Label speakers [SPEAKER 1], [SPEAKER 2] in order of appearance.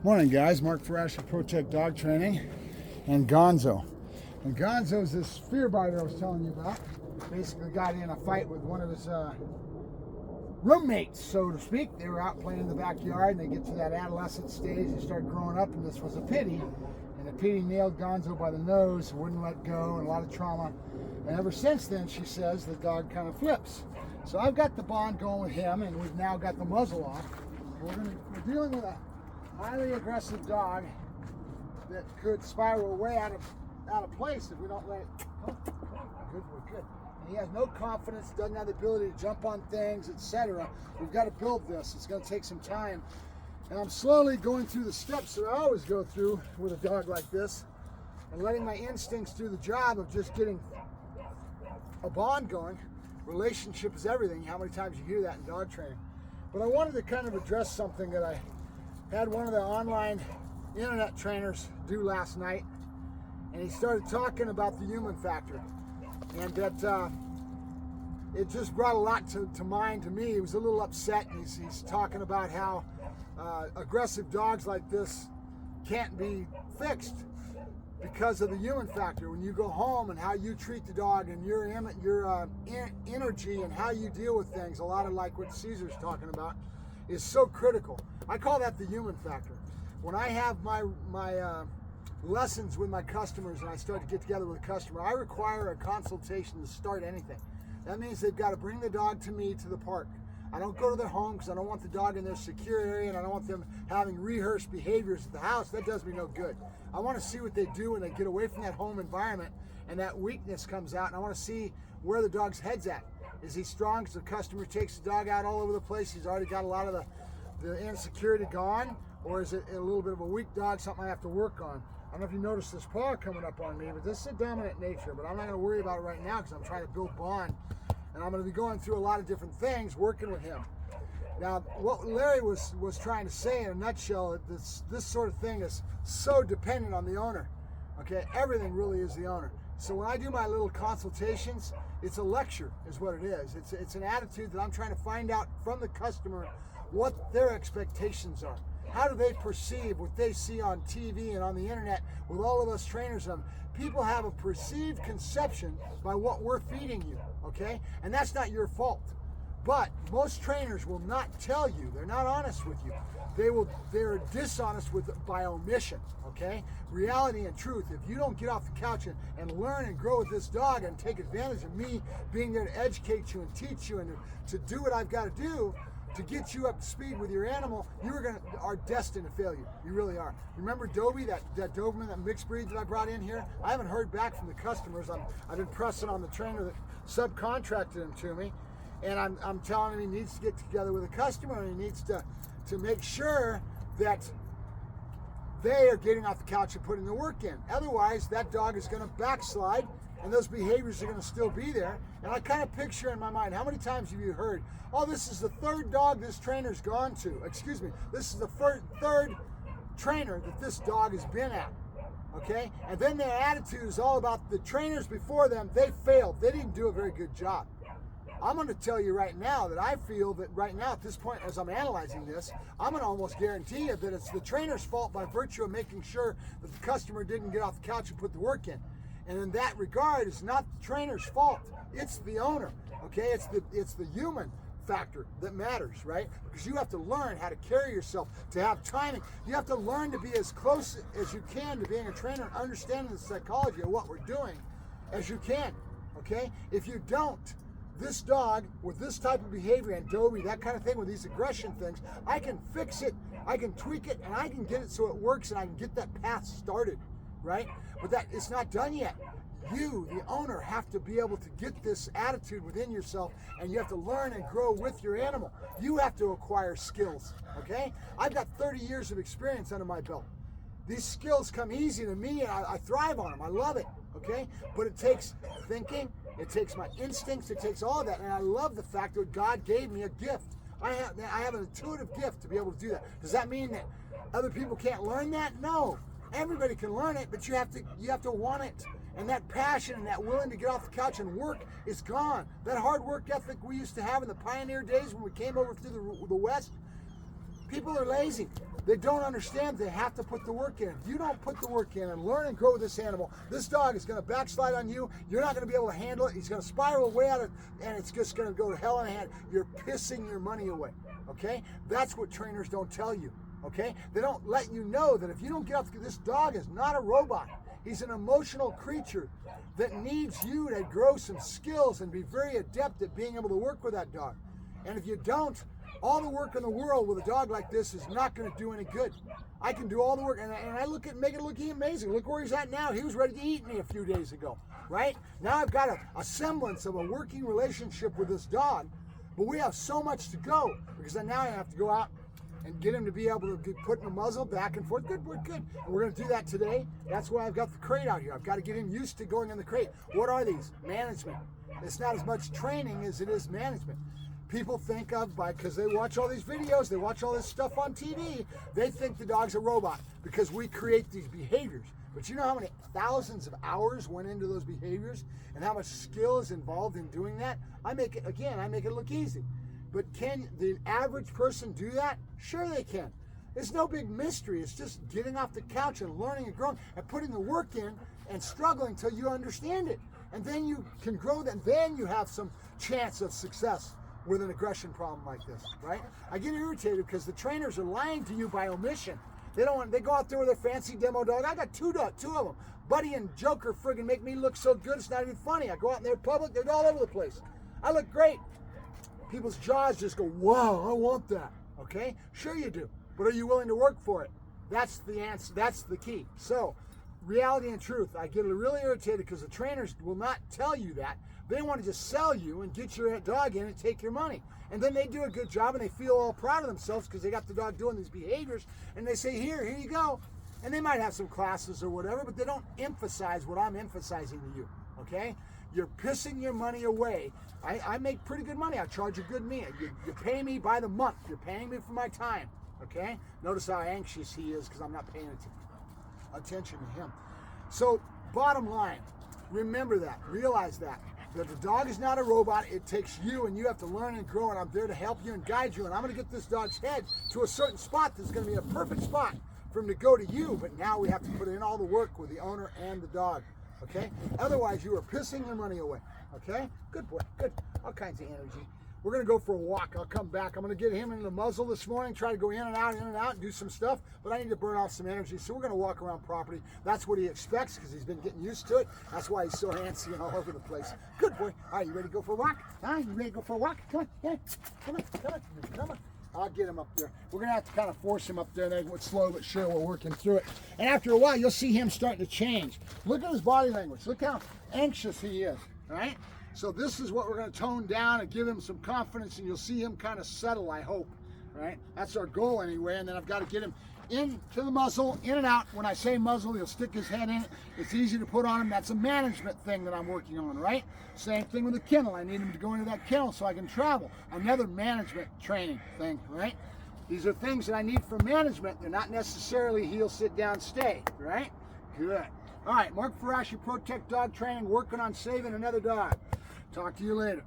[SPEAKER 1] Morning, guys. Mark Ferrasci, Protect Dog Training, and Gonzo. And Gonzo's this fear biter I was telling you about. Basically got in a fight with one of his roommates, so to speak. They were out playing in the backyard, and they get to that adolescent stage. They start growing up, and this was a pity. And the pity nailed Gonzo by the nose, wouldn't let go, and a lot of trauma. And ever since then, she says, the dog kind of flips. So I've got the bond going with him, and we've now got the muzzle off. We're dealing with a highly aggressive dog that could spiral way out of place if we don't let it. Oh, we're good. And he has no confidence, doesn't have the ability to jump on things, etc. We've got to build this. It's going to take some time. And I'm slowly going through the steps that I always go through with a dog like this, and letting my instincts do the job of just getting a bond going. Relationship is everything. How many times you hear that in dog training? But I wanted to kind of address something that I had one of the online internet trainers do last night, and he started talking about the human factor, and that it just brought a lot to mind to me. He was a little upset, and he's talking about how aggressive dogs like this can't be fixed because of the human factor. When you go home and how you treat the dog and your energy and how you deal with things, a lot of like what Caesar's talking about, is so critical. I call that the human factor. When I have my lessons with my customers and I start to get together with a customer, I require a consultation to start anything. That means they've got to bring the dog to me to the park. I don't go to their home because I don't want the dog in their secure area, and I don't want them having rehearsed behaviors at the house. That does me no good. I want to see what they do when they get away from that home environment and that weakness comes out, and I want to see where the dog's head's at. Is he strong because the customer takes the dog out all over the place? He's already got a lot of the insecurity gone, or is it a little bit of a weak dog, something I have to work on? I don't know if you noticed this paw coming up on me, but this is a dominant nature, but I'm not going to worry about it right now because I'm trying to build bond. And I'm going to be going through a lot of different things working with him. Now, what Larry was trying to say in a nutshell, that this sort of thing is so dependent on the owner. Okay, everything really is the owner. So when I do my little consultations, it's a lecture is what it is. It's an attitude that I'm trying to find out from the customer what their expectations are. How do they perceive what they see on TV and on the internet with all of us trainers on? People have a perceived conception by what we're feeding you, okay? And that's not your fault. But most trainers will not tell you. They're not honest with you. They're dishonest by omission, okay? Reality and truth. If you don't get off the couch and learn and grow with this dog and take advantage of me being there to educate you and teach you and to do what I've got to do, to get you up to speed with your animal, you are destined to failure. You really are. Remember Dobie, that Doberman, that mixed breed that I brought in here? I haven't heard back from the customers. I've been pressing on the trainer that subcontracted him to me, and I'm telling him he needs to get together with a customer, and he needs to make sure that they are getting off the couch and putting the work in. Otherwise, that dog is going to backslide, and those behaviors are going to still be there. And I kind of picture in my mind, how many times have you heard, oh, this is the third dog this trainer's gone to. Excuse me, this is the third trainer that this dog has been at, okay? And then their attitude is all about the trainers before them. They failed. They didn't do a very good job. I'm going to tell you right now that I feel that right now at this point, as I'm analyzing this, I'm going to almost guarantee you that it's the trainer's fault by virtue of making sure that the customer didn't get off the couch and put the work in. And in that regard, it's not the trainer's fault. It's the owner, okay? It's the human factor that matters, right? Because you have to learn how to carry yourself, to have timing. You have to learn to be as close as you can to being a trainer and understanding the psychology of what we're doing as you can, okay? If you don't, this dog with this type of behavior and Dobie, that kind of thing with these aggression things, I can fix it, I can tweak it, and I can get it so it works, and I can get that path started, right? But that it's not done yet. You, the owner, have to be able to get this attitude within yourself, and you have to learn and grow with your animal. You have to acquire skills, okay? I've got 30 years of experience under my belt. These skills come easy to me, and I thrive on them. I love it, okay? But it takes thinking, it takes my instincts, it takes all of that, and I love the fact that God gave me a gift. I have an intuitive gift to be able to do that. Does that mean that other people can't learn that? No. Everybody can learn it, but you have to want it. And that passion and that willing to get off the couch and work is gone. That hard work ethic we used to have in the pioneer days when we came over through the West, people are lazy. They don't understand they have to put the work in. If you don't put the work in and learn and grow with this animal, this dog is going to backslide on you. You're not going to be able to handle it. He's going to spiral away out of it, and it's just going to go to hell in a hand. You're pissing your money away, okay? That's what trainers don't tell you, okay? They don't let you know that if you don't get up, this dog is not a robot. He's an emotional creature that needs you to grow some skills and be very adept at being able to work with that dog. And if you don't, all the work in the world with a dog like this is not going to do any good. I can do all the work, and I make it look amazing. Look where he's at now. He was ready to eat me a few days ago, right? Now I've got a semblance of a working relationship with this dog, but we have so much to go because now I have to go out and get him to be able to be putting the muzzle back and forth. Good, good. And we're going to do that today. That's why I've got the crate out here. I've got to get him used to going in the crate. What are these? Management. It's not as much training as it is management. People think of, because they watch all these videos, they watch all this stuff on TV, they think the dog's a robot because we create these behaviors. But you know how many thousands of hours went into those behaviors and how much skill is involved in doing that? I make it look easy. But can the average person do that? Sure they can. It's no big mystery. It's just getting off the couch and learning and growing and putting the work in and struggling till you understand it. And then you can grow, and then you have some chance of success with an aggression problem like this, right? I get irritated because the trainers are lying to you by omission. They go out there with their fancy demo dog. I got two of them. Buddy and Joker friggin' make me look so good, it's not even funny. I go out in their public, they're all over the place. I look great. People's jaws just go, wow, I want that, okay? Sure you do, but are you willing to work for it? That's the answer, that's the key. So, reality and truth, I get really irritated because the trainers will not tell you that. They want to just sell you and get your dog in and take your money. And then they do a good job and they feel all proud of themselves because they got the dog doing these behaviors and they say, here you go. And they might have some classes or whatever, but they don't emphasize what I'm emphasizing to you, okay? You're pissing your money away. I make pretty good money. I charge a good meal. You pay me by the month. You're paying me for my time, okay? Notice how anxious he is because I'm not paying attention to him. So, bottom line, remember that. Realize that the dog is not a robot. It takes you, and you have to learn and grow, and I'm there to help you and guide you, and I'm going to get this dog's head to a certain spot that's going to be a perfect spot for him to go to you, but now we have to put in all the work with the owner and the dog, okay? Otherwise, you are pissing your money away, okay? Good boy, good. All kinds of energy. We're going to go for a walk. I'll come back. I'm going to get him in the muzzle this morning, try to go in and out, and do some stuff, but I need to burn off some energy, so we're going to walk around property. That's what he expects because he's been getting used to it. That's why he's so antsy and all over the place. Good boy. All right, you ready to go for a walk? Huh? You ready to go for a walk? Come on, yeah. Come on. I'll get him up there. We're going to have to kind of force him up there, and then slow but sure we're working through it. And after a while, you'll see him starting to change. Look at his body language. Look how anxious he is, all right? So this is what we're going to tone down and give him some confidence, and you'll see him kind of settle, I hope, right? That's our goal anyway, and then I've got to get him into the muzzle, in and out. When I say muzzle, he'll stick his head in it. It's easy to put on him. That's a management thing that I'm working on, right? Same thing with the kennel. I need him to go into that kennel so I can travel. Another management training thing, right? These are things that I need for management. They're not necessarily heel, sit down, stay, right? Good. All right, Mark Ferrasci, Protect Dog Training, working on saving another dog. Talk to you later.